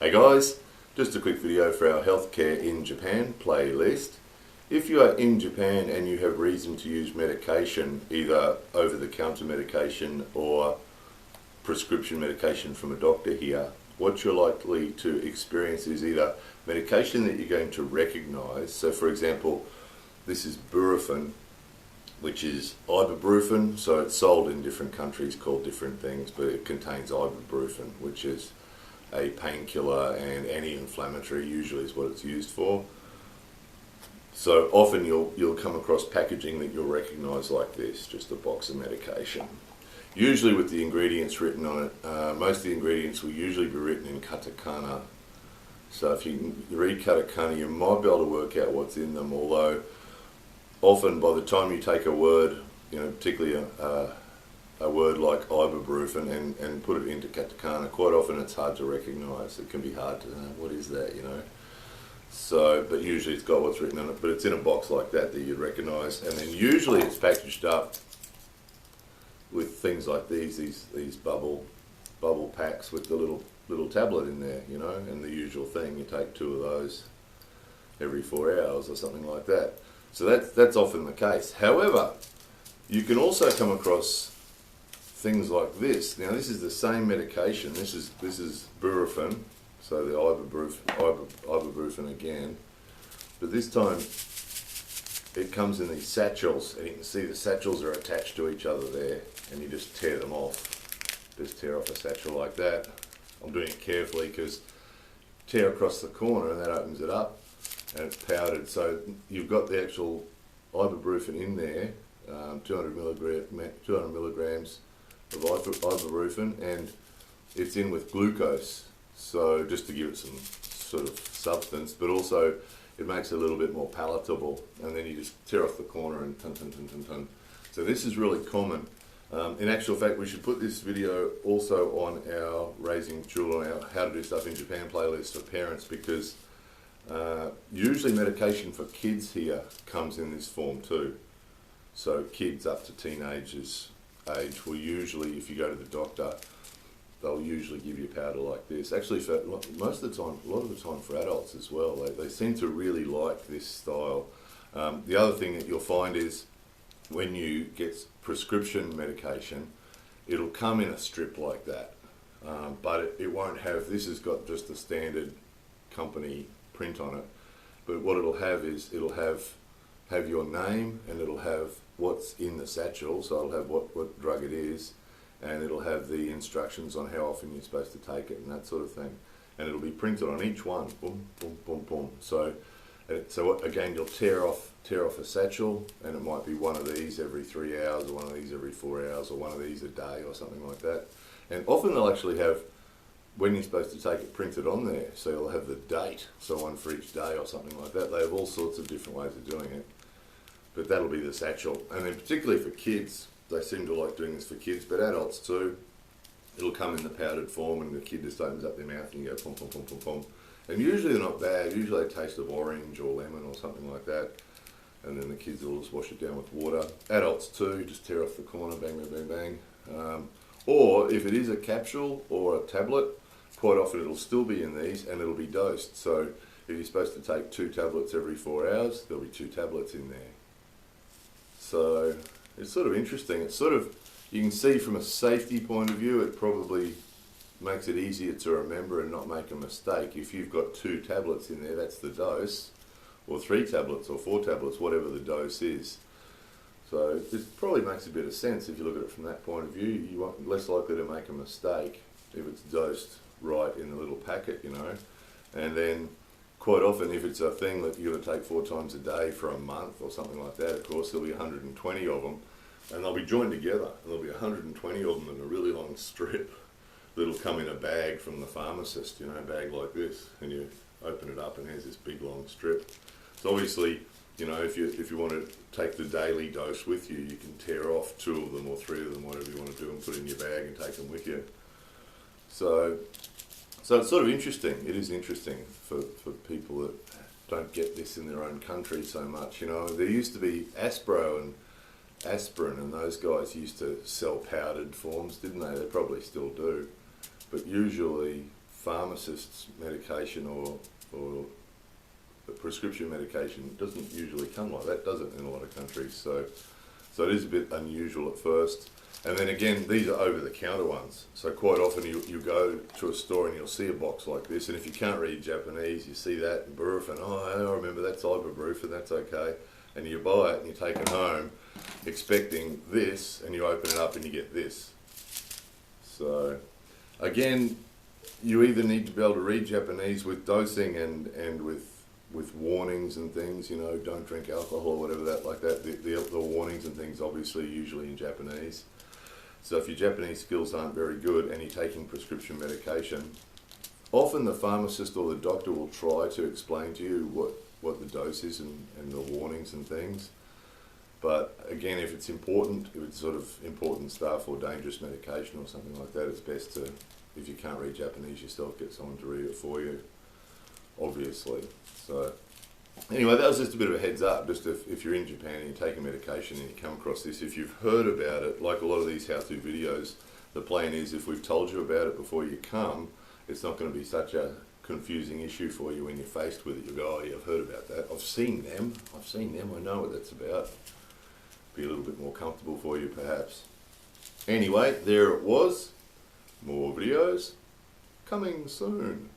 Hey guys, just a quick video for our healthcare in Japan playlist. If you are in Japan and you have reason to use medication, either over-the-counter medication or prescription medication from a doctor here, what you're likely to experience is either medication that you're going to recognize. So for example, this is Burufen, which is ibuprofen, so it's sold in different countries called different things, but it contains ibuprofen, which is a painkiller and anti-inflammatory, usually is what it's used for. So often you'll come across packaging that you'll recognize like this, just a box of medication. Usually with the ingredients written on it, most of the ingredients will usually be written in katakana. So if you read katakana, you might be able to work out what's in them, although often by the time you take a word, particularly a word like ibuprofen and put it into katakana, quite often it's hard to recognize. It can be hard to know what is that, So, but usually it's got what's written on it, but it's in a box like that you'd recognize, and then usually it's packaged up with things like these bubble packs with the little tablet in there, and the usual thing, you take 2 of those every 4 hours or something like that. So that's often the case. However, you can also come across things like this. Now this is the same medication. This is Burufen, so the ibuprofen again, but this time it comes in these satchels, and you can see the satchels are attached to each other there, and you just tear them off. Just tear off a satchel like that. I'm doing it carefully because tear across the corner and that opens it up, and it's powdered. So you've got the actual ibuprofen in there, 200 milligrams of ibuprofen, and it's in with glucose. So just to give it some sort of substance, but also it makes it a little bit more palatable, and then you just tear off the corner and ton. So this is really common. In actual fact, we should put this video also on our Raising Children, our How to Do Stuff in Japan playlist for parents, because usually medication for kids here comes in this form too. So kids up to teenagers age will usually, if you go to the doctor, they'll usually give you powder like this. Actually, for most of the time, a lot of the time for adults as well, they seem to really like this style. The other thing that you'll find is when you get prescription medication, it'll come in a strip like that, but it won't have, this has got just the standard company print on it, but what it'll have is it'll have your name, and it'll have what's in the satchel, so it'll have what drug it is, and it'll have the instructions on how often you're supposed to take it and that sort of thing, and it'll be printed on each one, boom, boom, boom, boom. So again, you'll tear off a satchel, and it might be one of these every 3 hours, or one of these every 4 hours, or one of these a day, or something like that. And often they'll actually have when you're supposed to take it printed on there, so you'll have the date, so one for each day or something like that. They have all sorts of different ways of doing it, but that'll be the satchel. And then particularly for kids, they seem to like doing this for kids, but adults too. It'll come in the powdered form, and the kid just opens up their mouth and you go pom pom pom pom pom. And usually they're not bad. Usually they taste of orange or lemon or something like that. And then the kids will just wash it down with water. Adults too, just tear off the corner, bang, bang, bang, bang. Or if it is a capsule or a tablet, quite often it'll still be in these, and it'll be dosed. So if you're supposed to take 2 tablets every 4 hours, there'll be 2 tablets in there. So it's sort of interesting. It's sort of, you can see from a safety point of view, it probably makes it easier to remember and not make a mistake. If you've got 2 tablets in there, that's the dose, or 3 tablets or 4 tablets, whatever the dose is. So it probably makes a bit of sense if you look at it from that point of view. You're less likely to make a mistake if it's dosed right in the little packet, and then quite often if it's a thing that you're going to take 4 times a day for a month or something like that, of course there'll be 120 of them, and they'll be joined together, and there'll be 120 of them in a really long strip that'll come in a bag from the pharmacist, a bag like this, and you open it up and there's this big long strip. So obviously, if you want to take the daily dose with you, you can tear off 2 of them or 3 of them, whatever you want to do, and put in your bag and take them with you. So it's sort of interesting. It is interesting for people that don't get this in their own country so much. There used to be Aspro and Aspirin, and those guys used to sell powdered forms, didn't they? They probably still do. But usually pharmacist's medication or the prescription medication doesn't usually come like that, does it, in a lot of countries? So it is a bit unusual at first. And then again, these are over-the-counter ones. So quite often you go to a store and you'll see a box like this, and if you can't read Japanese, you see that ibuprofen. Oh, I remember that's ibuprofen, that's okay. And you buy it and you take it home expecting this, and you open it up and you get this. So again, you either need to be able to read Japanese with dosing and with warnings and things, you know, don't drink alcohol or whatever that, like that. The warnings and things obviously usually in Japanese. So if your Japanese skills aren't very good and you're taking prescription medication, often the pharmacist or the doctor will try to explain to you what the dose is and the warnings and things. But again, if it's important, if it's sort of important stuff or dangerous medication or something like that, it's best to, if you can't read Japanese yourself, get someone to read it for you, obviously. So anyway, that was just a bit of a heads up, just if you're in Japan and you're taking medication and you come across this, if you've heard about it, like a lot of these how-to videos, the plan is if we've told you about it before you come, it's not going to be such a confusing issue for you when you're faced with it. You'll go, oh yeah, I've heard about that, I've seen them, I know what that's about. Be a little bit more comfortable for you perhaps. Anyway, there it was. More videos coming soon.